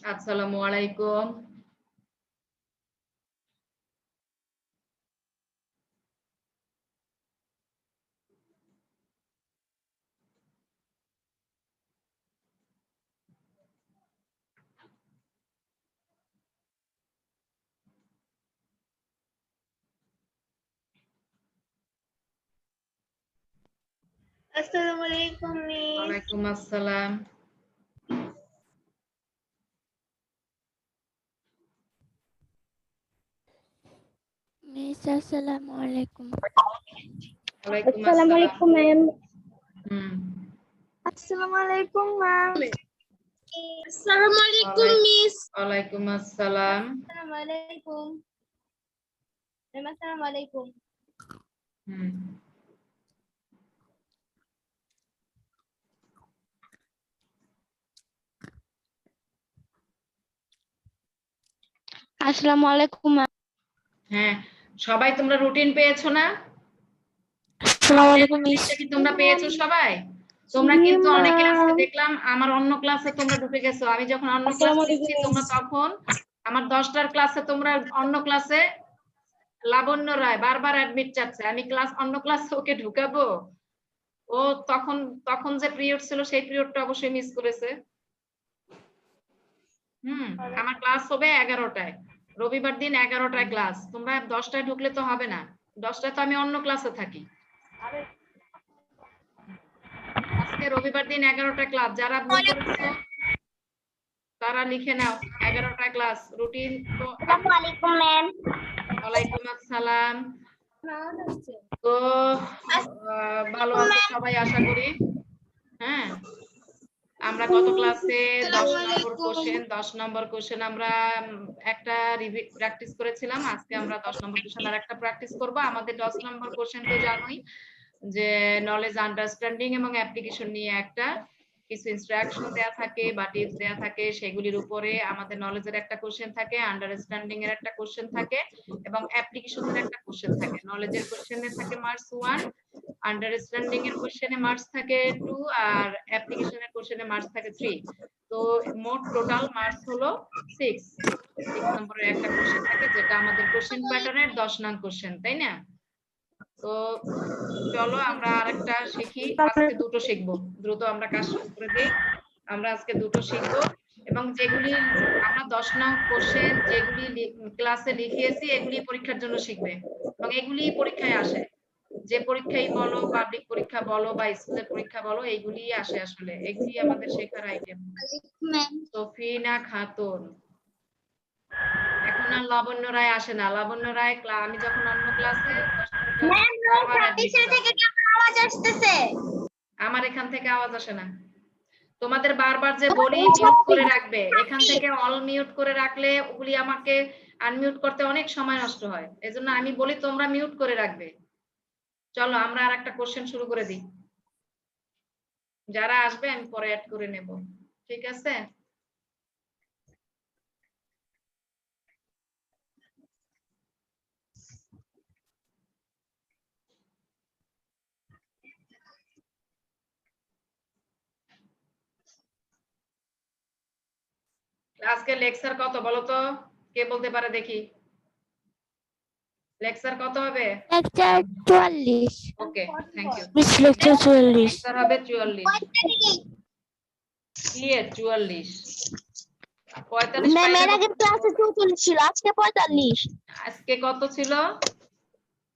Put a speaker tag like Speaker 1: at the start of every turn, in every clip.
Speaker 1: আসসালামু আলাইকুম।
Speaker 2: আসসালামু আলাইকুম মিস।
Speaker 1: ওয়ালাইকুম আসসালাম।
Speaker 3: মিস আসসালামু আলাইকুম।
Speaker 1: ওয়ালাইকুম
Speaker 2: আসসালামু আলাইকুম ম্যাম।
Speaker 4: আসসালামু আলাইকুম ম্যাম।
Speaker 2: আসসালামু আলাইকুম মিস।
Speaker 1: ওয়ালাইকুম আসসালাম।
Speaker 2: আসসালামু আলাইকুম ম্যাম। আসসালামু আলাইকুম।
Speaker 4: আসসালামু আলাইকুম ম্যাম।
Speaker 1: হ্যাঁ, সবাই তোমরা রুটিন পেয়েছো না?
Speaker 4: আসসালামু আলাইকুম মিস।
Speaker 1: কি তোমরা পেয়েছো সবাই? তোমরা কিন্তু অনেকে আজকে দেখলাম আমার অন্য ক্লাসে তোমরা ঢুকে গেছো। আমি যখন অন্য ক্লাসে ছিলাম তোমরা তখন আমার 10টার ক্লাসে তোমরা অন্য ক্লাসে লাবণ্য রায় বারবার অ্যাডমিট চাচ্ছে। আমি অন্য ক্লাসে ওকে ঢুকাবো? ও তখন যে পিরিয়ড ছিল সেই পিরিয়ডটা অবশ্যই মিস করেছে। আমার ক্লাস হবে 11টায়, রবিবার দিন 11টায় ক্লাস। তোমরা 10টায় ঢুকলে তো হবে না, 10টায় তো আমি অন্য ক্লাসে থাকি। আজকে রবিবার দিন 11টায় ক্লাস। যারা ভুল করেছো তারা লিখে নাও 11টায় ক্লাস রুটিন। তো
Speaker 2: আসসালামু আলাইকুম ম্যাম।
Speaker 1: ওয়ালাইকুম আসসালাম। তো ভালো আছো সবাই আশা করি। হ্যাঁ, আমরা গত ক্লাসে 10 নম্বর কোশ্চেন আমরা একটা প্র্যাকটিস করেছিলাম। আজকে আমরা 10 নম্বর কোশ্চেন আর একটা প্র্যাকটিস করব। আমাদের 10 নম্বর কোশ্চেন তো জানোই যে নলেজ আন্ডারস্ট্যান্ডিং এবং অ্যাপ্লিকেশন নিয়ে একটা কিছু ইনস্ট্রাকশন দেয়া থাকে বা টিপস দেয়া থাকে, সেগুলির উপরে আমাদের নলেজের একটা কোশ্চেন থাকে, আন্ডারস্ট্যান্ডিং এর একটা কোশ্চেন থাকে এবং অ্যাপ্লিকেশনের একটা কোশ্চেন থাকে। নলেজের কোশ্চেনে থাকে মার্কস 1, আন্ডারস্ট্যান্ডিং এর কোশ্চেনে মার্কস থাকে 2 আর অ্যাপ্লিকেশনের কোশ্চেনে মার্কস থাকে 3। তো মোট টোটাল মার্কস হলো 6 নম্বরের একটা কোশ্চেন থাকে যেটা আমাদের কোশ্চেন প্যাটার্নের 10 নং কোশ্চেন, তাই না? তো চলো আমরা আরেকটা শিখি। আজকে দুটো শিখবো, দ্রুত আমরা কাজ শুরু করে দিই। আমরা আজকে দুটো শিখবো এবং যেগুলি আমরা 10 নং কোশ্চেন যেগুলি ক্লাসে লিখিয়েছি এগুলি পরীক্ষার জন্য শিখবে এবং এগুলি পরীক্ষায় আসে। যে পরীক্ষাই বলো, পাবলিক পরীক্ষা বলো বা স্কুলের পরীক্ষা বলো, এইগুলি আসে। আসলে এগুলি আমাদের শেখার আইটেম। সফিনা খাতুন, এখন আর লাবণ্য রায় আসে না। লাবণ্য রায় আমি যখন অন্য ক্লাসে আমার এখান থেকে আওয়াজ আসে না। তোমাদের বারবার যে বলি মিউট করে রাখবে, এখান থেকে অল মিউট করে রাখলে ওগুলি আমাকে আনমিউট করতে অনেক সময় নষ্ট হয়। এজন্য আমি বলি তোমরা মিউট করে রাখবে। চলো আমরা আর একটা কোশ্চেন শুরু করে দিই। যারা আসবে আমি পরে অ্যাড করে নেব, ঠিক আছে? আজকে লেকচার কত বলো তো, কে বলতে পারে দেখি? লেকচার কত হবে?
Speaker 3: Lecture 44।
Speaker 1: Okay, thank you.
Speaker 3: Miss lecture 44।
Speaker 1: Lecture হবে 44। কি এর 44? 45
Speaker 4: ম্যাম
Speaker 1: পাইলে
Speaker 4: এর আগে ক্লাসে 44 ছিল, আজকে 45।
Speaker 1: আজকে কত ছিল?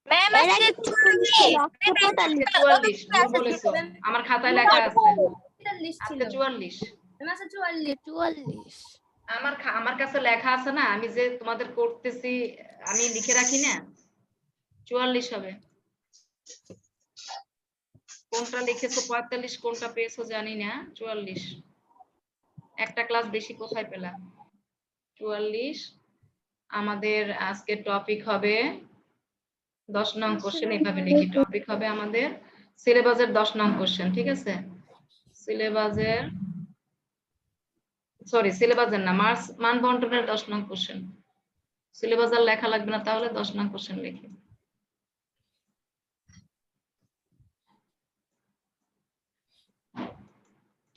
Speaker 4: ম্যাম আজকে 44 ছিল, আজকে 45।
Speaker 1: 44 ভুল বলেছো, আমার খাতায় লেখা আছে আজকে 44। আমার কাছে লেখা আছে না, আমি যে তোমাদের করতেছি আমি লিখে রাখি না, 44 হবে। কোনটা লিখেছো 45, কোনটা পেয়েছো জানি না। 44 একটা ক্লাস বেশি কোথায় পেলাম? 44 আমাদের আজকে টপিক হবে 10 নং কোশ্চেন। এইভাবে লিখি, টপিক হবে আমাদের সিলেবাসের 10 নং কোশ্চেন, ঠিক আছে? সিলেবাসের না, মান বন্টনের 10 নং কোশ্চেন। সিলেবাস আর লেখা লাগবে না, তাহলে 10 নং কোশ্চেন লিখি।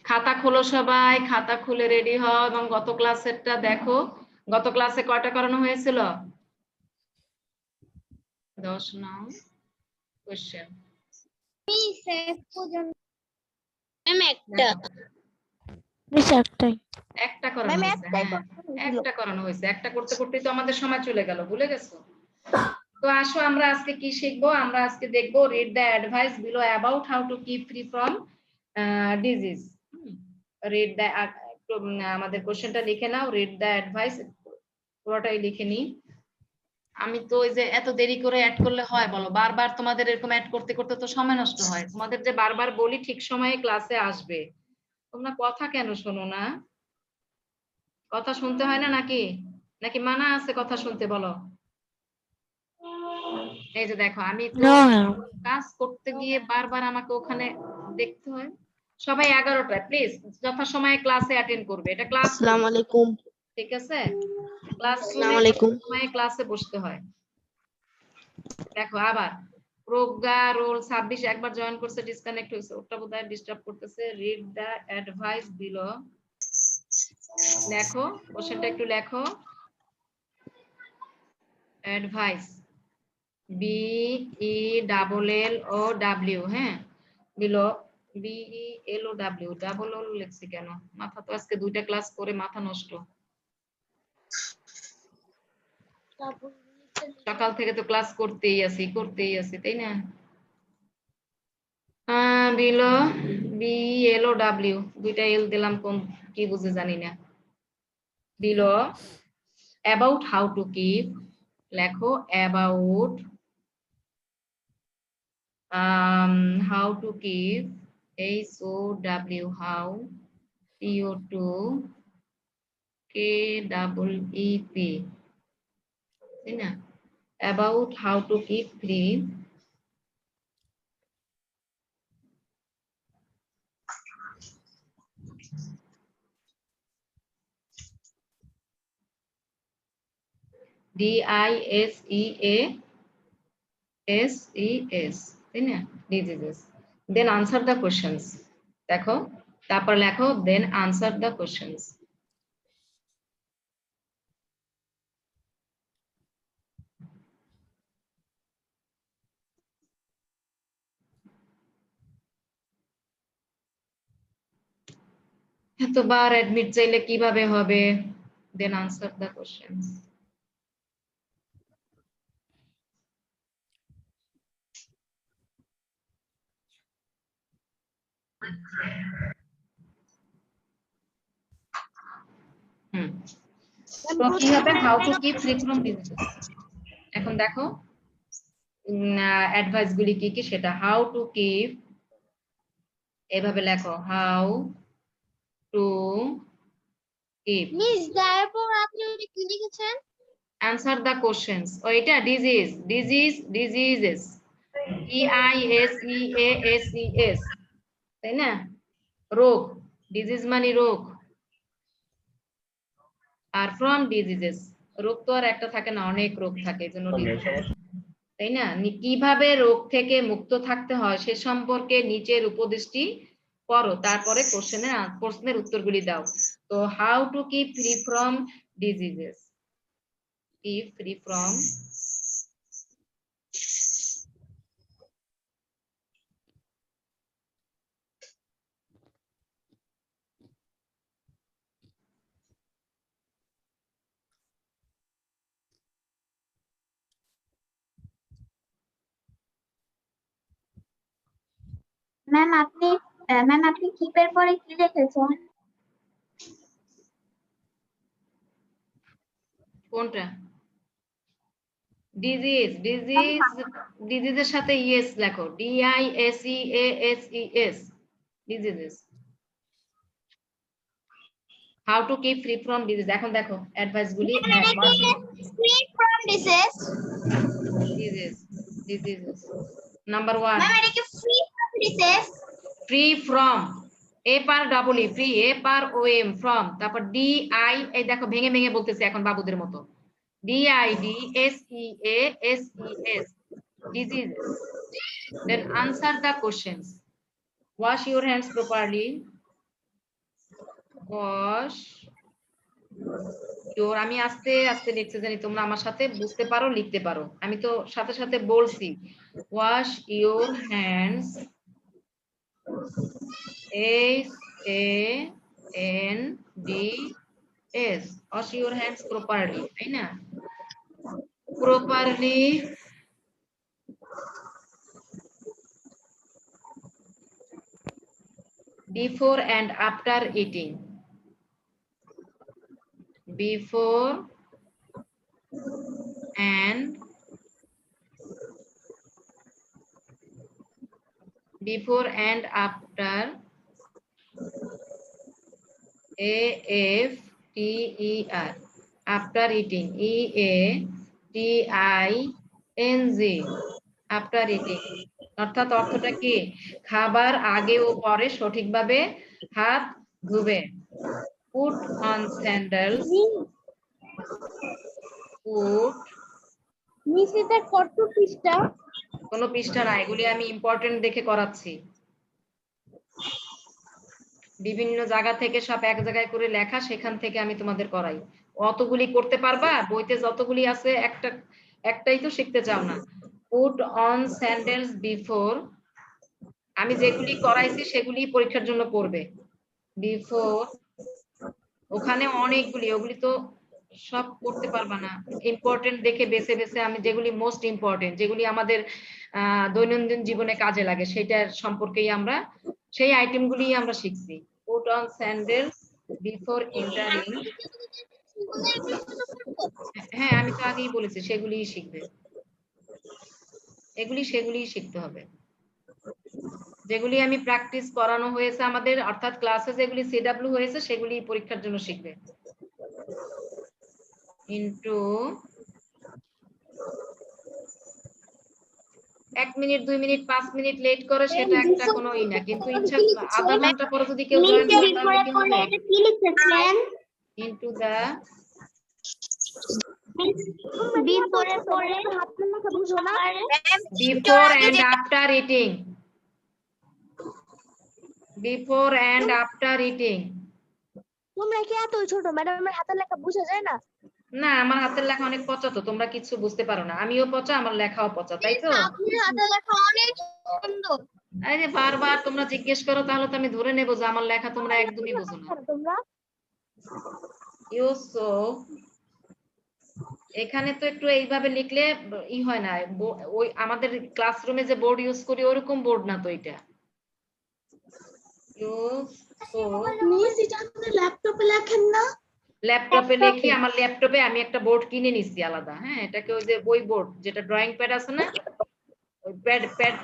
Speaker 1: খাতা খোলো সবাই, খাতা খুলে রেডি হও এবং গত ক্লাসেরটা দেখো। গত ক্লাসে কয়টা করানো হয়েছিল? 10 নাও কোশ্চেন।
Speaker 2: ম্যাম একটা
Speaker 3: মিস একটাই।
Speaker 1: একটা করানো হয়েছে, হ্যাঁ একটা করানো হয়েছে। একটা করতে করতেই তো আমাদের সময় চলে গেল, ভুলে গেছো? তো আসো আমরা আজকে কি শিখবো? আমরা আজকে দেখবো read the advice below about how to keep free from disease. Read the, আমাদের কোশ্চেনটা লিখে নাও। রিড দ্য অ্যাডভাইস, পুরোটাই লিখে নিই। আমি তো ওই যে এত দেরি করে অ্যাড করলে হয় বলো? বারবার তোমাদের এরকম অ্যাড করতে করতে তো সময় নষ্ট হয়। তোমাদের যে বারবার বলি ঠিক সময়ে ক্লাসে আসবে, তোমরা কথা কেন শোনো না? কথা শুনতে হয় না নাকি? নাকি মানা আছে কথা শুনতে? বলো। এই যে দেখো, আমি তো
Speaker 3: No.
Speaker 1: কাজ করতে গিয়ে বারবার আমাকে ওখানে দেখতে হয়। সবাই 11টায় প্লিজ যথাসময়ে ক্লাসে অ্যাটেন্ড করবে। এটা ক্লাস,
Speaker 2: আসসালামু আলাইকুম।
Speaker 1: ঠিক আছে? ক্লাসরুমে
Speaker 2: আসসালামু আলাইকুম।
Speaker 1: সময়ে ক্লাসে বসতে হয়। দেখো আবার প্রজ্ঞা রোল 26 একবার জয়েন করছে, ডিসকানেক্ট হয়েছে, ওটা বোধহয় ডিস্টার্ব করতেছে। রিড দা অ্যাডভাইস বিলো, লেখো কোশ্চেনটা একটু লেখো। Advice, B E double L O W, হ্যাঁ below, B E L O W, double O লিখছি কেন? মাথা তো আজকে 2টা ক্লাস করে মাথা নষ্ট। সকাল থেকে তো ক্লাস করতেই আছি, তাই না? Below, B L O W, 2টা এল দিলাম, কোন কি বুঝে জানি না। Below about how to keep, লেখো about how to keep, HOW, how, PO2, KEEP, তাই না? about how to keep free DISEASES, তাই না? diseases, then answer the questions। দেখো তারপর লেখো then answer the questions। এতবার অ্যাডমিট চাইলে কিভাবে হবে? then answer the questions। তো কি হবে? How to keep free from disease. এখন দেখো অ্যাডভাইস গুলি কি কি সেটা। হাউ টু কিপ, এভাবে লেখো, হাউ টু কিপ।
Speaker 2: মিস তারপর আপনি ওটা কি লিখেছেন?
Speaker 1: Answer the questions. ও এটা ডিজিজেস, DISEASES, তাই না? রোগ, ডিজিজ মানে রোগ, আর ফ্রম ডিজিজেস, রোগ তো আর একটা থাকে না, অনেক রোগ থাকে, এজন্য ডিজিজ, তাই না? কিভাবে রোগ থেকে মুক্ত থাকতে হয় সে সম্পর্কে নিচের উপদেশটি পড়ো, তারপরে প্রশ্নের উত্তরগুলি দাও। তো how to keep free from diseases, keep free from
Speaker 4: ma'am আপনি কিপের পরে কি লিখেছেন?
Speaker 1: কোনটা? ডিজিজের সাথে ইএস লেখো, DISEASES, diseases. How to keep free from disease. এখন দেখো অ্যাডভাইস গুলি,
Speaker 2: free from disease.
Speaker 1: Diseases number 1,
Speaker 2: ma'am এটা কি free from disease?
Speaker 1: Free from, F R double E, free, F R O M, from, তারপর DI, এই দেখো ভেঙে ভেঙে বলতেছে এখন বাবুদের মতো, DIDSEASES, diseases। Then answer the questions. Wash your hands properly. wash your, আমি আস্তে আস্তে লিখতে জানি, তোমরা আমার সাথে বুঝতে পারো, লিখতে পারো। আমি তো সাথে সাথে বলছি, wash your hands, HANDS, wash your hands properly, তাই না? properly before and after eating, before and after, AFTER, after eating, EATING, after eating, অর্থাৎ অর্থটা কি? খাবার আগে ও পরে সঠিকভাবে হাত ধুবে। Put on sandals, put,
Speaker 2: নিচেটা কত পৃষ্ঠা?
Speaker 1: কোনো পৃষ্ঠা না, এগুলি আমি ইম্পর্টেন্ট দেখে করাচ্ছি। বিভিন্ন জায়গা থেকে সব এক জায়গায় করে লেখা, সেখান থেকে আমি তোমাদের করাই। অতগুলি করতে পারবা? বইতে যতগুলি আছে একটাই তো শিখতে চাও না। Put on sandals before, আমি যেগুলি করাইছি সেগুলি পরীক্ষার জন্য পড়বে। Before, ওখানে অনেকগুলি, ওগুলি তো সব করতে পারবা না। ইম্পর্টেন্ট দেখে বেছে বেছে আমি যেগুলি মোস্ট ইম্পর্টেন্ট, যেগুলি আমাদের দৈনন্দিন জীবনে কাজে লাগে, সেটার সম্পর্কেই আমরা, সেই আইটেমগুলি আমরা শিখছি। Put on sandals before entering, হ্যাঁ আমি তো আগেই বলেছি সেগুলিই শিখবে। সেগুলিই শিখতে হবে, যেগুলি আমি প্র্যাকটিস করানো হয়েছে আমাদের, অর্থাৎ ক্লাসে যেগুলি সিডব্লিউ হয়েছে সেগুলি পরীক্ষার জন্য শিখবে। Into 1 minute 2 minute 5 minute late করে সেটা একটা কোনোই না, কিন্তু ইচ্ছা আধা ঘন্টা পরে যদি কেউ জয়েন করে তাহলে কি হবে?
Speaker 2: এটা কি লিখেছেন?
Speaker 1: ইনটু দা,
Speaker 2: বিফোরে পরে হাত লেখা বুঝো না?
Speaker 1: Before and after eating, before and after eating.
Speaker 2: তোমরা কি এত ছোট? ম্যাডামের হাতের লেখা বুঝা যায় না?
Speaker 1: না, আমার হাতের লেখা অনেক পচা, তো তোমরা কিছু বুঝতে পারো না। আমিও পচা, আমার লেখাও পচা, তাই তো?
Speaker 2: আপনার হাতের লেখা অনেক সুন্দর।
Speaker 1: আরে বারবার তোমরা জিজ্ঞেস করো, তাহলে তো আমি ধরে নেবো যে আমার লেখা তোমরা একদমই বোঝো না।
Speaker 2: তোমরা
Speaker 1: ইউসো, এখানে তো একটু এইভাবে লিখলে ই হয় না, ওই আমাদের ক্লাসরুমে যে বোর্ড ইউজ করি ওরকম বোর্ড না তো এটা। ইউসো,
Speaker 2: ল্যাপটপে লেখেন না?
Speaker 1: ল্যাপটপে লিখি, আমার ল্যাপটপে আমি একটা বোর্ড কিনে নিছি আলাদা, হ্যাঁ এটাকে ওই যে বই বোর্ড, যেটা ড্রয়িং প্যাড আছে না, ওই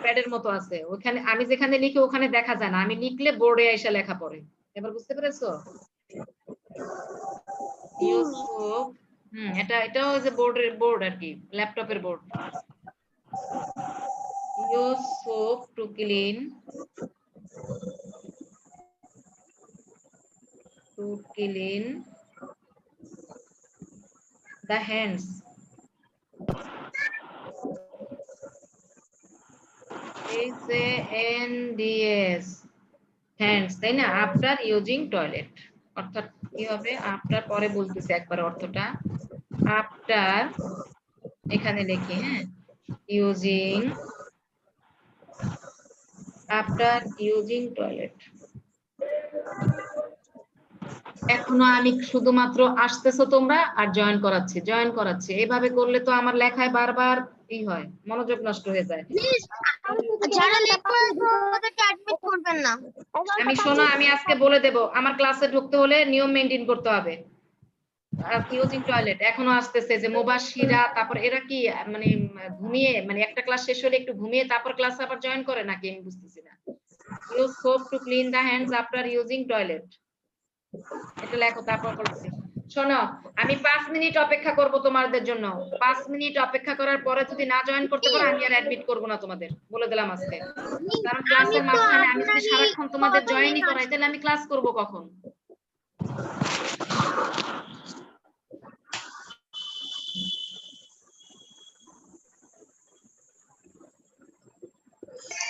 Speaker 1: প্যাডের মতো আছে, ওখানে আমি যেখানে লিখি ওখানে দেখা যায় না, আমি লিখলে বোর্ডে এসে লেখা পড়ে। এবার বুঝতে পেরেছো? ইউসুফ, এটাও যে বোর্ড আর কি, ল্যাপটপের board. Yusuf to clean, the hands, HANDS, hands, তাই না? আফটার ইউজিং টয়লেট, অর্থাৎ কি হবে? আফটার পরে বলতেছি একবার অর্থটা। আফটার এখানে লিখি, হ্যাঁ, ইউজিং, আফটার ইউজিং টয়লেট। এখনো আমি শুধুমাত্র আসতেছো তোমরা আর জয়েন করাচ্ছি, এইভাবে করলে তো আমার লেখায় বারবার ই হয়, মনোযোগ নষ্ট হয়ে যায়।
Speaker 2: যারা লেট করে ওদেরকে অ্যাডমিট করবেন না।
Speaker 1: আমি শোনো, আমি আজকে বলে দেব, আমার ক্লাসে ঢুকতে হলে নিয়ম মেনটেন করতে হবে। ইউজিং টয়লেট এখনো আসতেছে, যে মুবাশশিরা, তারপর এরা কি মানে ঘুমিয়ে, মানে একটা ক্লাস শেষ হলে একটু ঘুমিয়ে তারপর ক্লাস আবার জয়েন করে নাকি, আমি বুঝতেছি না। Use soap to clean the hands after using toilet, এটা লেখো, তারপর বলছি। শোনো, আমি 5 মিনিট অপেক্ষা করব তোমাদের জন্য। 5 মিনিট অপেক্ষা করার পরে যদি না জয়েন করতে পারো, আমি আর অ্যাডমিট করব না তোমাদের, বলে দিলাম আজকে। কারণ ক্লাসের মাঝখানে আমি যদি সারাক্ষণ তোমাদের জয়েনই করাই, তাহলে আমি ক্লাস করব কখন?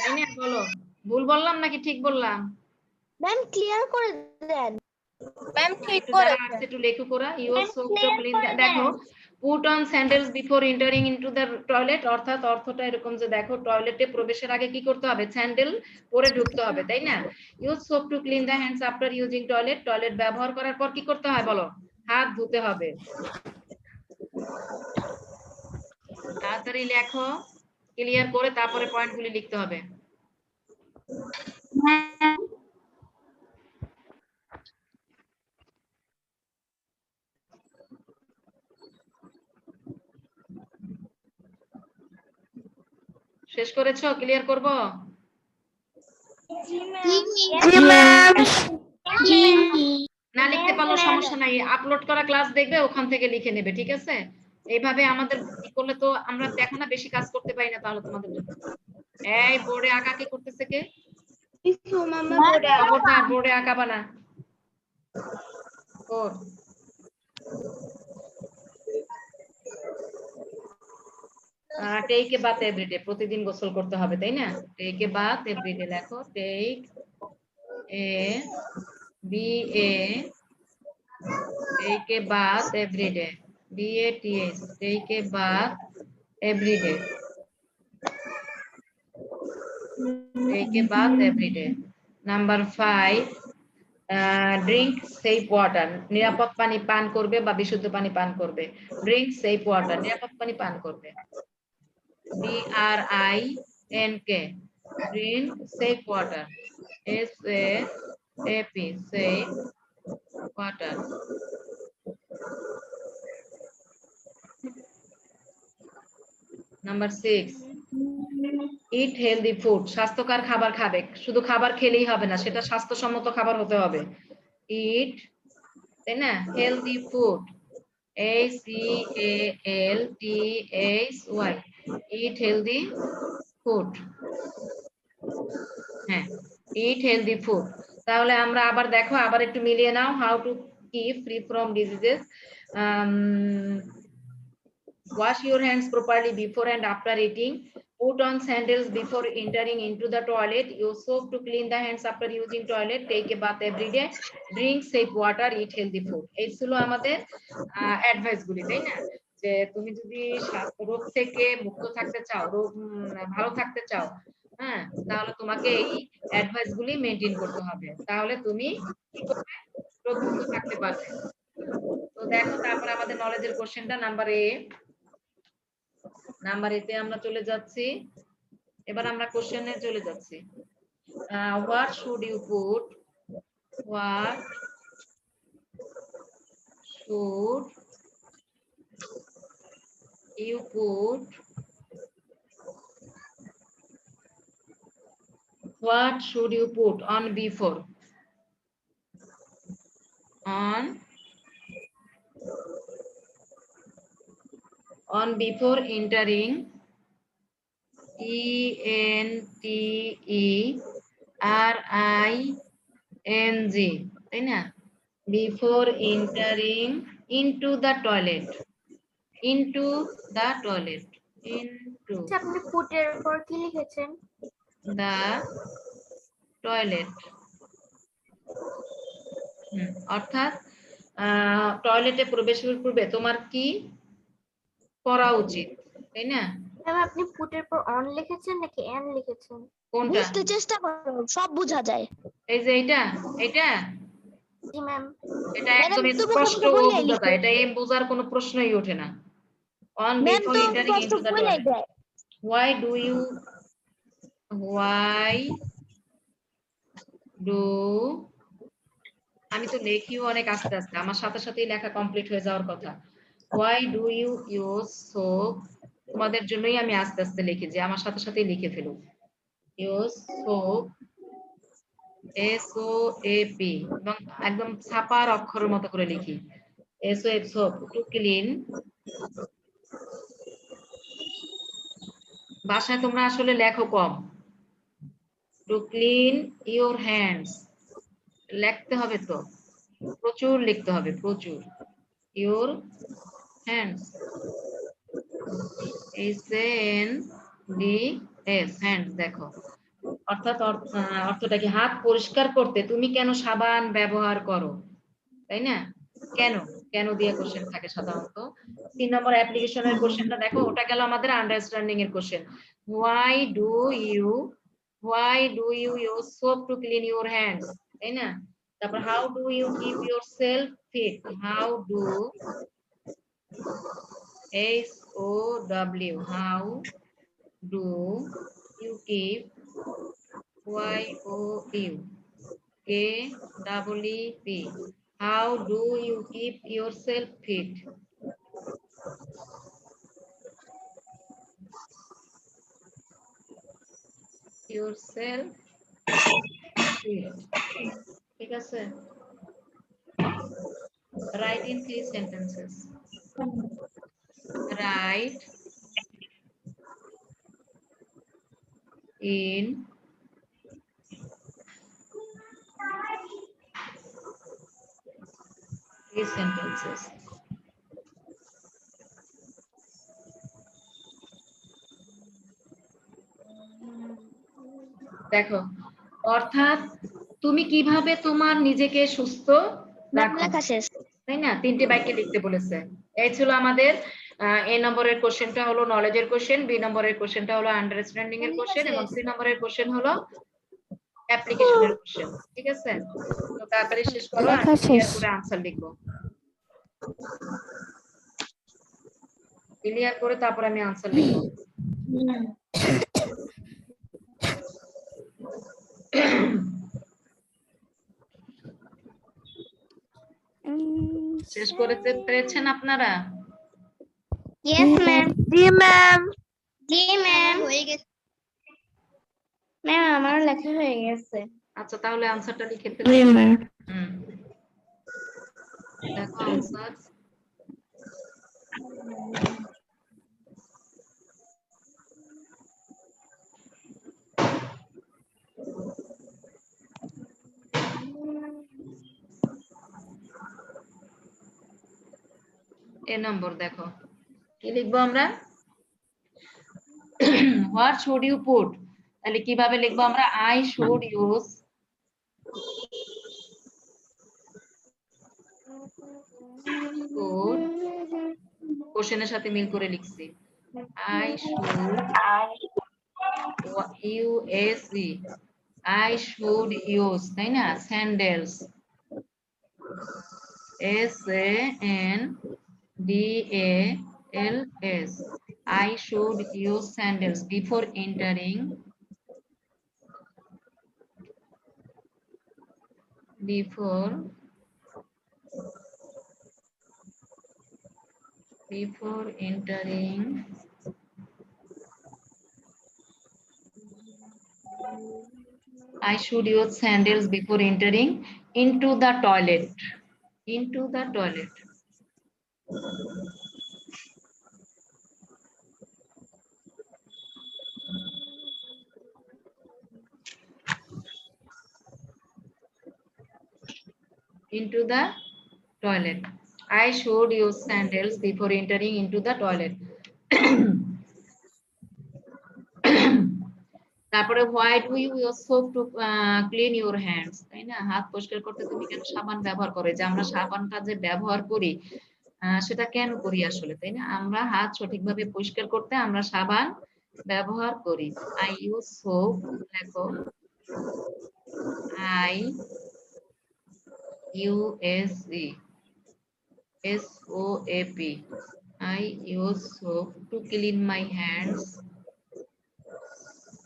Speaker 1: তাই না? বলো, ভুল বললাম নাকি ঠিক বললাম?
Speaker 2: ম্যাম ক্লিয়ার করে দেন।
Speaker 4: ম্যাম ঠিক
Speaker 1: একটু যারা
Speaker 4: করেছেন।
Speaker 1: আসছে একটু লেখো করা ইউর সোপ টু ক্লিন দেখো put on sandals before entering into the toilet, অর্থাৎ অর্থটা এরকম যে দেখো টয়লেটে প্রবেশের আগে কি করতে হবে, স্যান্ডেল পরে ঢুকতে হবে, তাই না? Use soap to clean the hands after using toilet, toilet ব্যবহার করার পর কি করতে হয় বলো, হাত ধুতে হবে। তাড়াতাড়ি লেখো, ক্লিয়ার করে তারপরে পয়েন্টগুলি লিখতে হবে। শেষ করেছো? ক্লিয়ার করব? না লিখতে পারলো সমস্যা নাই, আপলোড করা ক্লাস দেখবে, ওখান থেকে লিখে নেবে, ঠিক আছে? এইভাবে আমাদের ই করলে তো আমরা দেখো না বেশি কাজ করতে পারি না তাহলে তোমাদের জন্য। এই বোর্ডে আঁকা কি করতেছে কে? খবরদার বোর্ডে আঁকাবা না। ওর টেক এ বাথ এভরিডে, প্রতিদিন গোসল করতে হবে, তাই না? টেক এ বাথ এভরিডে লেখো, take a B A take a bath everyday, BATH, take a bath everyday, take a bath everyday. Number 5, drink safe water, নিরাপদ পানি পান করবে বা বিশুদ্ধ পানি পান করবে। ড্রিঙ্ক সেফ ওয়াটার, নিরাপদ পানি পান করবে। DRINK, drink safe water, SAFE, safe water. Number 6, ইট হেলদি ফুড, স্বাস্থ্যকর খাবার খাবে। শুধু খাবার খেলেই হবে না, সেটা স্বাস্থ্যসম্মত খাবার হতে হবে। ইট, তাই না? হেলদি ফুড, HEALTHY, ইট হেলদি ফুড। হ্যাঁ, ইট হেলদি ফুড। তাহলে আমরা আবার দেখো, আবার একটু মিলিয়ে নাও। How to keep free from diseases, wash your hands properly before and after eating, put on sandals before entering into the toilet, use soap to clean the hands after using toilet, take a bath every day, drink safe water, eat healthy food। এই ছিল আমাদের advice গুলি, তাই না? যে তুমি যদি রোগ থেকে মুক্ত থাকতে চাও, রোগ ভালো থাকতে চাও, হ্যাঁ, তাহলে তোমাকে এই অ্যাডভাইস গুলি মেনটেন করতে হবে, তাহলে তুমি কি করবে, রোগমুক্ত থাকতে পারবে। তো দেখো তারপর আমাদের নলেজের কোশ্চেনটা নাম্বার এতে আমরা চলে যাচ্ছি। এবার আমরা কোশ্চেনে চলে যাচ্ছি। What should you put, what should you put, what should you put on before, on before entering, ENTERING, তাই না? Before entering into the toilet, into the toilet, into
Speaker 2: আপনি ফুটের উপর কি লিখেছেন?
Speaker 1: the toilet। অর্থাৎ টয়লেটে প্রবেশের পূর্বে তোমার কি করা উচিত, তাই না?
Speaker 2: ম্যাম আপনি ফুটের পর অন লিখেছেন নাকি এন লিখেছেন?
Speaker 1: কোনটা?
Speaker 3: বুঝতে চেষ্টা করো, সব বোঝা যায়।
Speaker 1: এই যে এটা
Speaker 2: জি ম্যাম।
Speaker 1: এটা একদম স্পষ্ট বোঝা যায়, এটা এম বোঝার কোনো প্রশ্নই ওঠে না। On before entering into the toilet, why do আমি তো লেখিও অনেক আস্তে আস্তে, আমার সাথে সাথেই লেখা কমপ্লিট হয়ে যাওয়ার কথা। Why do you use soap, তোমাদের জন্যই আমি আস্তে আস্তে লিখি, যে আমার সাথে সাথেই লিখে ফেলুন। Use soap, SOAP, এবং একদম ছাপার অক্ষরের মতো করে লিখি, SOAP, soap to clean। বাসায় তোমরা আসলে লেখো কম। To clean your hands, লিখতে হবে তো, প্রচুর লিখতে হবে, প্রচুর। Your hands, HANDS, hands, দেখো অর্থাৎ অর্থটা কি, হাত পরিষ্কার করতে তুমি কেন সাবান ব্যবহার করো, তাই না? কেন কেন দিয়ে কোশ্চেন থাকে সাধারণত। 3 নম্বর অ্যাপ্লিকেশনের কোশ্চেনটা দেখো, ওটা গেল আমাদের আন্ডারস্ট্যান্ডিং এর question. why do you use soap to clean your hands, তাই না? তারপর how do you keep yourself fit, how do SOW, how do you keep YOU KEEP, how do you keep yourself fit? Yourself fit, ঠিক আছে? Write in 3 sentences. Write in 3 sentences. দেখো, অর্থাৎ তুমি কিভাবে তোমার নিজেকে সুস্থ রাখো,
Speaker 3: লেখা শেষ।
Speaker 1: তাই না? 3টে বাক্যে লিখতে বলেছে। এই ছিল আমাদের A নম্বরের কোশ্চেনটা হলো নলেজের কোশ্চেন, B নম্বরের কোশ্চেনটা হলো আন্ডারস্ট্যান্ডিং এর কোশ্চেন, এবং C নম্বরের কোশ্চেন হলো অ্যাপ্লিকেশনের কোশ্চেন। ঠিক আছে, তো তাড়াতাড়ি শেষ করো, আমি ক্লিয়ার করে আনসার লিখবো। ক্লিয়ার করে তারপর আমি আনসার লিখবো। শেষ করতে পেরেছেন আপনারা?
Speaker 2: Yes, ma'am.
Speaker 4: জি ম্যাম।
Speaker 2: জি, ma'am. হয়ে গেছে। ম্যাম, আমার লেখা হয়ে গেছে।
Speaker 1: আচ্ছা, তাহলে আনসারটা লিখে ফেলুন। দেখো আনসার। A নম্বর দেখো, কি লিখবো আমরা? What should you put? তাহলে কিভাবে লিখবো আমরা? I should use কোশ্চেনের সাথে মিল করে লিখছি। I should I should use, তাই না? Sandals, SANDALS, I should use sandals before entering I should use sandals before entering into the toilet. I should use sandals before entering into the toilet. তারপরে why do you use soap to clean your hands, তাই না? হাত পরিষ্কার করতে তুমি কেন সাবান ব্যবহার করো? যে আমরা সাবানটা যে ব্যবহার করি সেটা কেন করি আসলে, তাই না? আমরা হাত সঠিকভাবে পরিষ্কার করতে আমরা সাবান ব্যবহার করি। I use soap, দেখো I use SOAP, I use soap to clean my hands,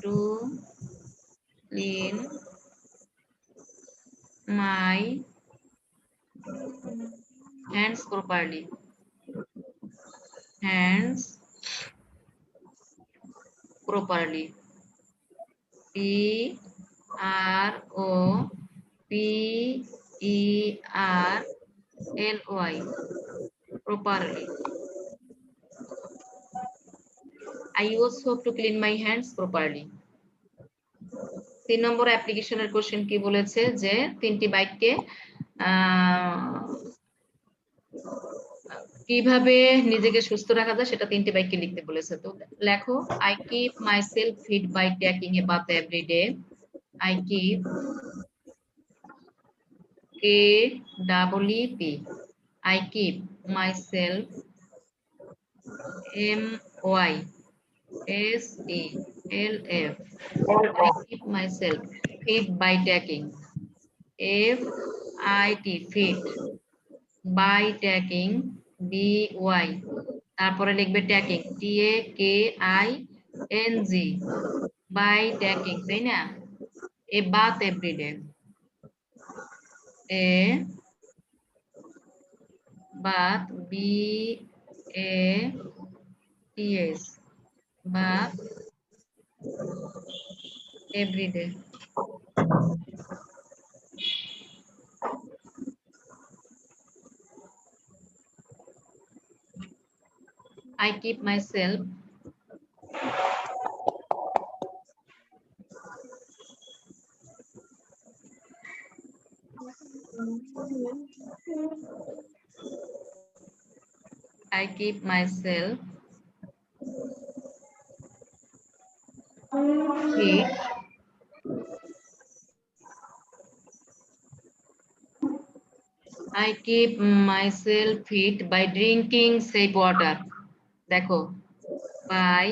Speaker 1: to clean my hands properly. PROPERLY, properly. I use soap to clean my hands properly. 3 নম্বর অ্যাপ্লিকেশনের কোশ্চেন কি বলেছে যে 3টি বাক্যে কিভাবে নিজেকে সুস্থ রাখা যায় সেটা 3টি বাক্যে লিখতে বলেছে। তো লেখো, I keep myself fit by taking a bath every day. I keep KEEP. I keep myself MYSELF. I keep myself fit by taking FIT fit by taking BY. তারপরে লিখবে ট্যাকিং TAKING by taking, তাই না? A bath every day. A bath BATH bath every day. I keep myself fit. I keep myself fit by drinking safe water. দেখো, by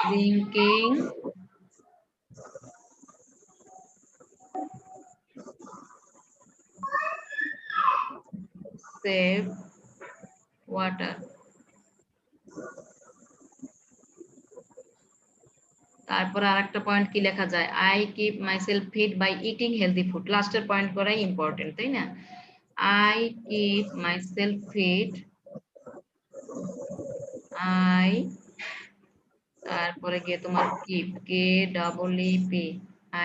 Speaker 1: drinking safe water. তারপর আরেকটা point কি লেখা যায়? I keep myself fit by eating healthy food. লাস্টের point করাই important, তাই না? I keep myself fit. তারপরে গিয়ে তোমার keep KEEP.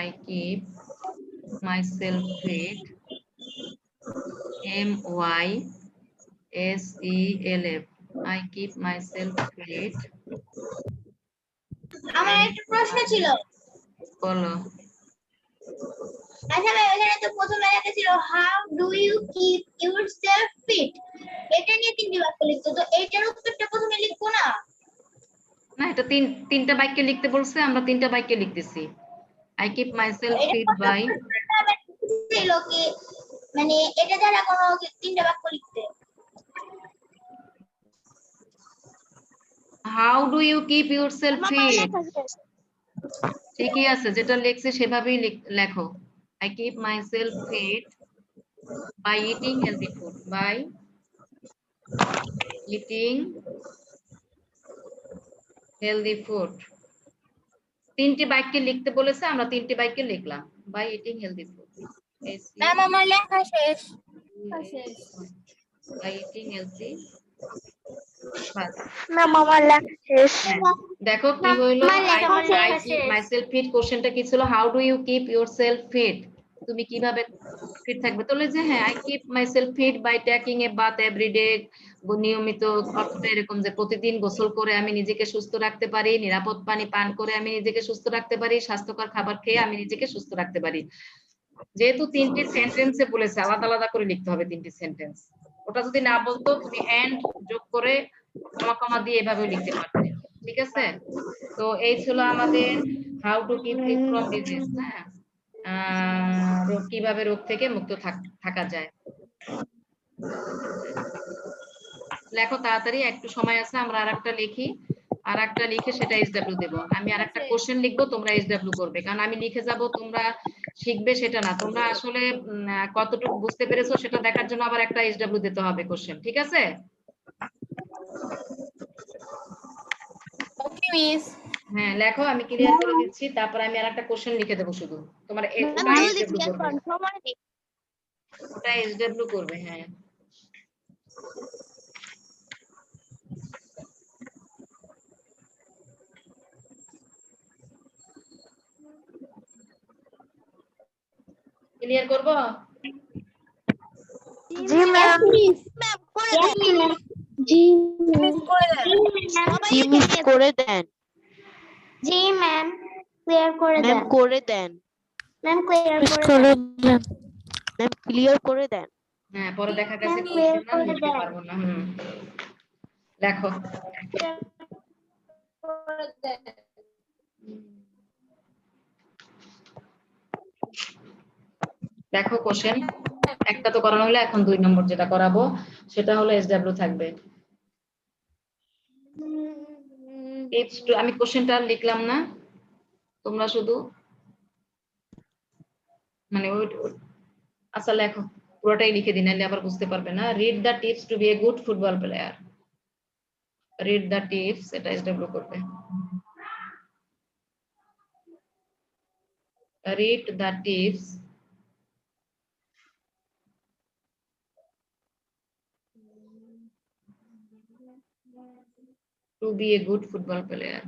Speaker 1: I keep myself fit MYSELF. I keep myself fit.
Speaker 2: আমার একটা প্রশ্ন ছিল।
Speaker 1: বলো।
Speaker 2: আচ্ছা ভাই, ওখানে তো প্রথমে লেখা ছিল how do you keep yourself fit, এটা নিয়ে তিনটি বাক্য লিখতো, তো এইটার উত্তরটা প্রথমে লিখবো না?
Speaker 1: না, এটা তিনটা বাক্যে লিখতে বলছে, আমরা তিনটা বাক্যে লিখতেছি। I keep myself fit by
Speaker 2: ছিল কি মানে এটা দ্বারা কোনো তিনটা বাক্য লিখতে?
Speaker 1: how do you keep yourself fit? ঠিকই আছে, যেটা লিখছে সেভাবেই লেখো। I keep myself fit by eating healthy food. By eating healthy food. তিনটি বাক্যে লিখতে বলেছে, আমরা তিনটি বাক্যে লিখলাম। By eating healthy food.
Speaker 4: Ma'am আমার লেখা শেষ।
Speaker 1: By eating healthy.
Speaker 3: ম্যাম আমার লেখা শেষ।
Speaker 1: দেখো কি হইলো,
Speaker 2: আমার লেখা
Speaker 1: I keep myself fit কোশ্চেনটা কি ছিল? How do you keep yourself fit? তুমি কিভাবে ফিট থাকবে? তাহলে যে হ্যাঁ, I keep myself fit by taking a bath every day. নিয়মিত অর্থটা এরকম যে প্রতিদিন গোসল করে আমি নিজেকে সুস্থ রাখতে পারি, নিরাপদ পানি পান করে আমি নিজেকে সুস্থ রাখতে পারি, স্বাস্থ্যকর খাবার খেয়ে আমি নিজেকে সুস্থ রাখতে পারি। যেহেতু তিনটি সেন্টেন্সে বলেছে, আলাদা আলাদা করে লিখতে হবে তিনটি সেন্টেন্স। ওটা যদি না বলতো তুমি এন্ড যোগ করে কমা কমা দিয়ে এভাবে লিখতে পারতে। ঠিক আছে? তো এই ছিল আমাদের how to keep fit from disease. হ্যাঁ, কিভাবে রোগ থেকে মুক্ত থাকা যায়। লেখো তাড়াতাড়ি, একটু সময় আছে, আমরা আরেকটা লিখি, আরেকটা লিখে সেটা SW দেব। আমি আরেকটা কোশ্চেন লিখবো, তোমরা SW করবে, কারণ আমি লিখে যাব তোমরা শিখবে সেটা না, তোমরা আসলে কতটুকু বুঝতে পেরেছো সেটা দেখার জন্য আবার একটা SW দিতে হবে কোশ্চেন। ঠিক আছে?
Speaker 4: ওকে মিস।
Speaker 1: হ্যাঁ লেখো, আমি ক্লিয়ার করে দিচ্ছি, তারপর আমি আরেকটা কোশ্চেন লিখে দেবো শুধু, তোমার ওটা SW করবে, ওটা SW করবে। হ্যাঁ ক্লিয়ার করবো?
Speaker 3: জি ম্যাম। জি
Speaker 4: মিস করে দেন।
Speaker 3: জি মিস করে দেন।
Speaker 2: জি ম্যাম, ক্লিয়ার করে
Speaker 3: ম্যাম
Speaker 2: দেন।
Speaker 3: করে দেন।
Speaker 2: ম্যাম ক্লিয়ার করে দেন।
Speaker 3: ম্যাম ক্লিয়ার করে দেন।
Speaker 1: হ্যাঁ, পরে দেখা গেছে
Speaker 2: ম্যাম
Speaker 1: কোশ্চেন
Speaker 2: ক্লিয়ার
Speaker 1: না
Speaker 2: করে
Speaker 1: লিখতে
Speaker 2: দেন।
Speaker 1: পারবো না। লেখো।
Speaker 2: করে দেন।
Speaker 1: দেখো কোশ্চেন একটা তো করানো হলো, এখন 2 নম্বর যেটা করাবো সেটা হলো SW থাকবে। টিপস টু, আমি কোশ্চেনটা লিখলাম না, তোমরা শুধু মানে আচ্ছা লেখো, পুরোটাই লিখে দিন, নাহলে আবার বুঝতে পারবে না। Read the tips to be a good football player. Read the tips, এটা SW করবে। Read the tips to be a good football player.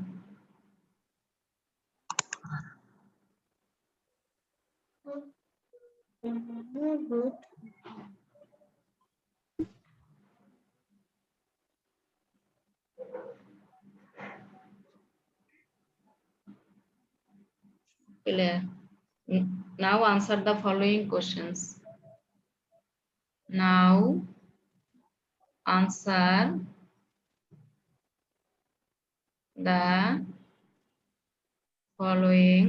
Speaker 1: Player. Now answer the following questions. Now answer the following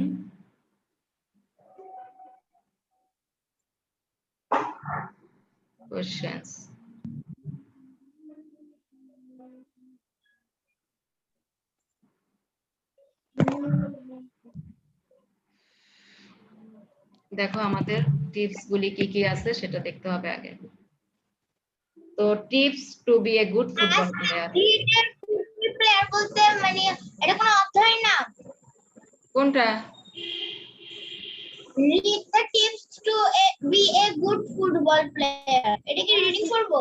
Speaker 1: questions. দেখো আমাদের tips গুলি কি কি আছে সেটা দেখতে হবে আগে। তো tips to be a good football player,
Speaker 2: player বলতে মানে এটা কোনো অধ্যায় না।
Speaker 1: কোনটা?
Speaker 2: Read the tips to be a good football player. এটা কি রিডিং করব?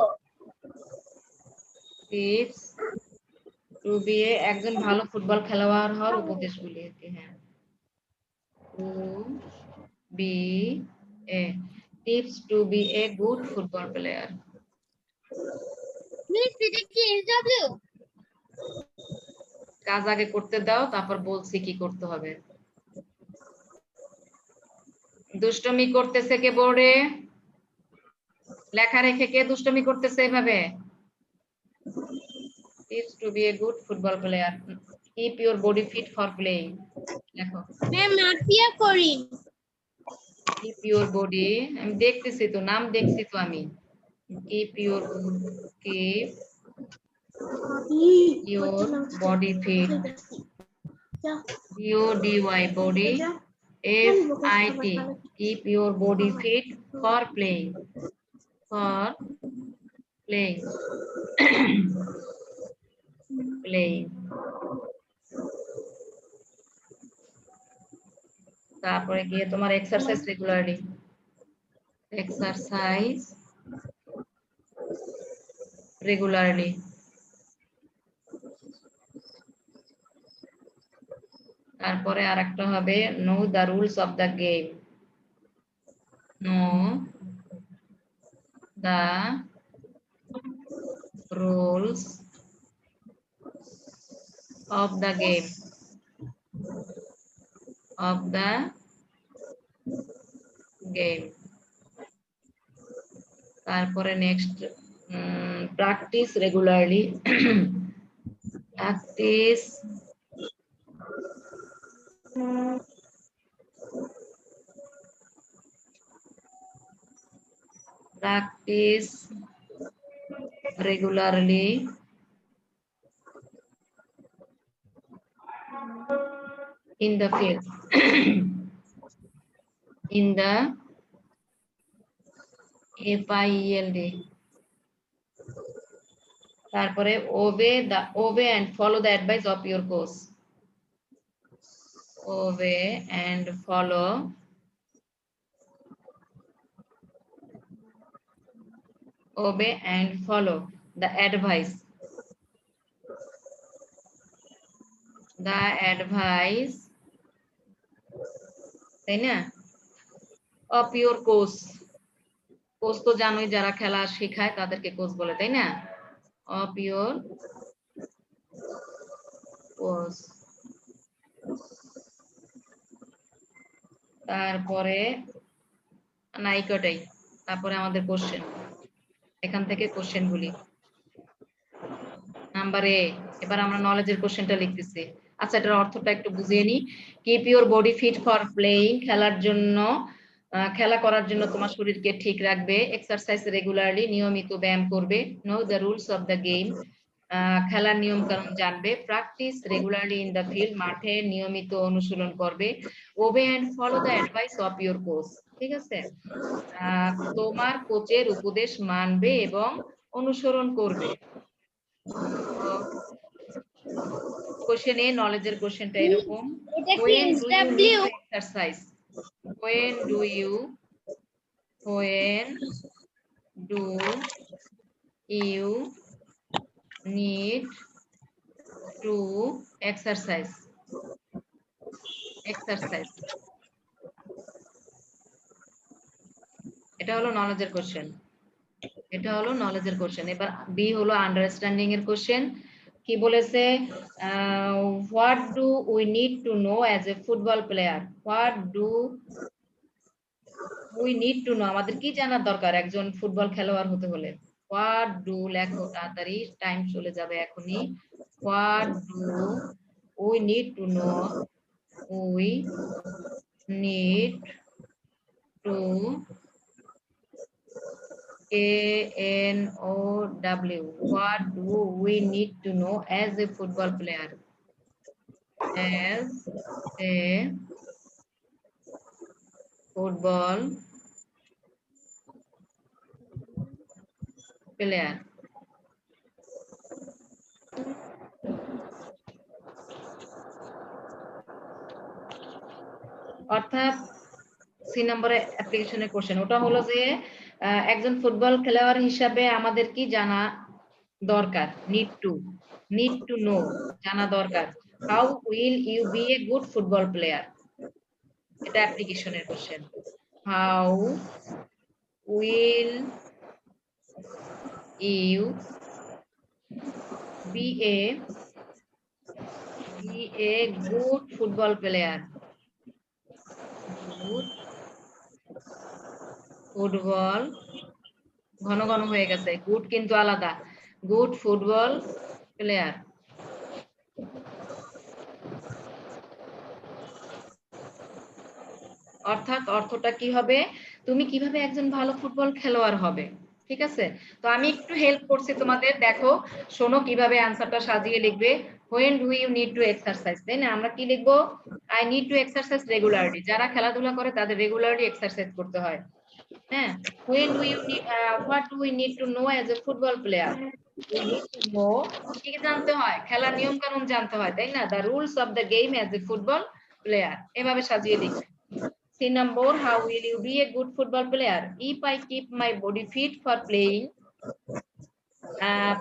Speaker 1: টিপস টু বি এ, একজন ভালো ফুটবল খেলোয়াড় হওয়ার উপদেশগুলি। হ্যাঁ, to be a, tips to be a good football player.
Speaker 2: Miss এটা কি এসডব্লিউ?
Speaker 1: কাজ আগে করতে দাও, তারপর বলছি কি করতে হবে। দুষ্টমি করতেছে কে বোর্ডে? লেখা রেখে কে দুষ্টমি করতেছে এভাবে? Tips to be a good football player, keep your body fit for playing. দেখো
Speaker 2: ma'am Mafia Karim.
Speaker 1: Keep your body, আমি দেখতেছি তো, নাম দেখছি তো আমি। Keep your body fit, BODY body, FIT, keep your body fit for playing, for playing. playing. তারপরে গিয়ে তোমার এক্সারসাইজ রেগুলারলি, এক্সারসাইজ রেগুলারলি। তারপরে আরেকটা হবে no the rules of the game, no the rules of the game, of the game. তারপরে next practice regularly, practice regularly in the field. In the FIELD. তারপরে obey and follow the advice of your coach. Obey and follow the advice. তাই না? of your coach. Coach তো জানোই, যারা খেলা শেখায় তাদেরকে কোচ বলে, তাই না? of your coach. তারপরে নাইকটাই, তারপরে আমাদের কোশ্চেন, এখান থেকে কোশ্চেন গুলি। নাম্বার এ, এবার আমরা নলেজের কোশ্চেনটা লিখতেছি। আচ্ছা, এটার অর্থটা একটু বুঝিয়ে নি। Keep your body fit for playing, খেলার জন্য খেলা করার জন্য তোমার শরীরকে ঠিক রাখবে, এক্সারসাইজ রেগুলারলি, নিয়মিত ব্যায়াম করবে, know the rules of the game, খেলার নিয়ম কানুন জানবে, practice regularly in the field, মাঠে নিয়মিত অনুশীলন করবে, obey and follow the advice of your coach, ঠিক আছে, তোমার কোচের উপদেশ মানবে এবং অনুসরণ করবে। কোশ্চেন এ নলেজের কোশ্চেনটা এরকম, when do you need to exercise, when do you need to exercise, এটা হলো নলেজের কোশ্চেন, এবার বি হলো আন্ডারস্ট্যান্ডিং এর কোশ্চেন। কি বলেছে, what do we need to know as a football player, what do we need to know, আমাদের কি জানার দরকার একজন ফুটবল খেলোয়াড় হতে হলে, হোয়াট ডু, লেখো তাড়াতাড়ি, টাইম চলে যাবে এখনই, what do we need to know, we need to KNOW, what do we need to know as a football player, as a football player, অর্থাৎ সি নম্বরে অ্যাপ্লিকেশনের কোশ্চেন, ওটা হলো যে একজন ফুটবল খেলোয়াড় হিসাবে আমাদের কি জানা দরকার, নিড টু নো, জানা দরকার, how will you be a good football player, এটা অ্যাপ্লিকেশনের question, how will you be a good football player, football ঘন ঘন হয়ে গেছে, গুড কিন্তু আলাদা, গুড ফুটবল প্লেয়ার। অর্থাৎ অর্থটা কি হবে, তুমি কিভাবে একজন ভালো ফুটবল খেলোয়াড় হবে, ঠিক আছে। তো আমি একটু হেল্প করছি তোমাদের, দেখো শোনো কিভাবে আনসারটা সাজিয়ে লিখবে। when do you need to exercise, তাই না, আমরা কি লিখবো, I need to exercise regularly, যারা খেলাধুলা করে তাদের রেগুলারলি এক্সারসাইজ করতে হয়, হ্যাঁ। when do you need, what do we need to know as a football player, we need to know, কি জানতে হয়, খেলার নিয়ম কানুন জানতে হয়, তাই না, the rules of the game as a football player, এভাবে সাজিয়ে লিখবে। C number, how will you be a good football player, if I keep my body fit for playing,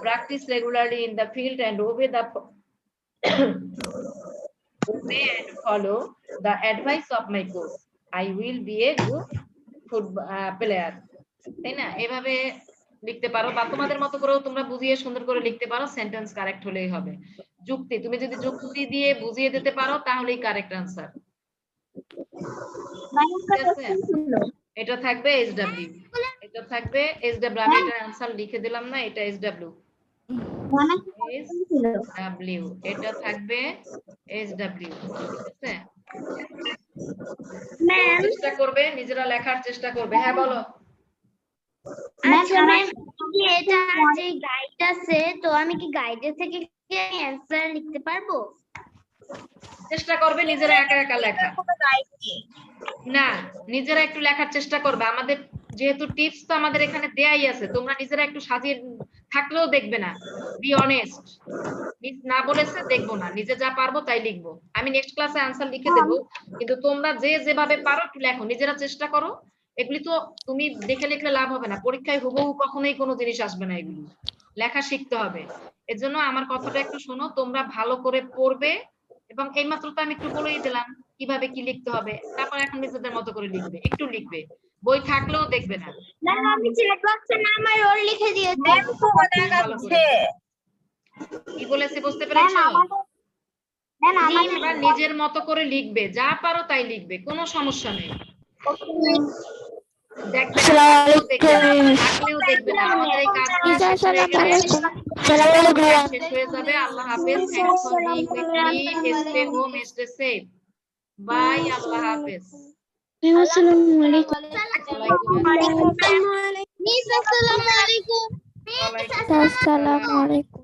Speaker 1: practice regularly in the field and obey and follow the advice of my coach, I will be a good football player, তাই না, এভাবে লিখতে পারো, বা তোমাদের মতো করেও তোমরা বুঝিয়ে সুন্দর করে লিখতে পারো, সেন্টেন্স কারেক্ট হলেই হবে। যুক্তি, তুমি যদি যুক্তি দিয়ে বুঝিয়ে দিতে পারো তাহলেই কারেক্ট আনসার, এটা থাকবে SW, এটা থাকবে SW, আমি এটা আনসার লিখে দিলাম না, এটা SW, এটা থাকবে SW, ঠিক আছে। চেষ্টা করবে, নিজেরা লেখার চেষ্টা করবে, হ্যাঁ বলো।
Speaker 2: আচ্ছা ম্যাম, এটা যে গাইড আছে, তো আমি কি গাইডের থেকে অ্যানসার লিখতে পারবো?
Speaker 1: চেষ্টা করবে নিজেরা একা একা লেখা, না নিজেরা একটু লেখার চেষ্টা করবে, আমাদের যেহেতু টিপস তো আমাদের এখানে দেয়াই আছে, তোমরা নিজেরা একটু সাজিয়ে থাকলেও দেখবে না, বি অনেস্ট, মিস না বলেছে দেখবো না, নিজে যা পারবো তাই লিখবো, আমি নেক্সট ক্লাসে আনসার লিখে দেবো, কিন্তু তোমরা যেভাবে পারো একটু লেখো, নিজেরা চেষ্টা করো, এগুলি তো তুমি দেখে লিখলে লাভ হবে না, পরীক্ষায় হুবহু কখনোই কোনো জিনিস আসবে না, এগুলি লেখা শিখতে হবে। এর জন্য আমার কথাটা একটু শোনো, তোমরা ভালো করে পড়বে, এবং এইমাত্র তো আমি একটু বলেই দিলাম কিভাবে কি লিখতে হবে, তারপর এখন নিজেদের মতো করে লিখবে, একটু লিখবে, বই থাকলেও দেখবে না।
Speaker 2: আমি চ্যাট বক্সে নাম আর রোল লিখে দিয়েছি,
Speaker 1: কি বলেছে বুঝতে পেরেছো? তোমরা নিজের মতো করে লিখবে, যা পারো তাই লিখবে, কোনো সমস্যা নেই, দেখবে না থাকলেও দেখবে না, আমাদের এই কাজটা শেষ হয়ে গেলে শেষ হয়ে যাবে। আল্লাহ হাফেজ, thanks for being with me, stay home, stay safe, bye, আল্লাহ হাফেজ।
Speaker 3: আসসালামু আলাইকুম।
Speaker 2: মিস আসসালামু আলাইকুম।
Speaker 1: ওয়ালাইকুম আসসালাম।
Speaker 3: আসসালামু আলাইকুম।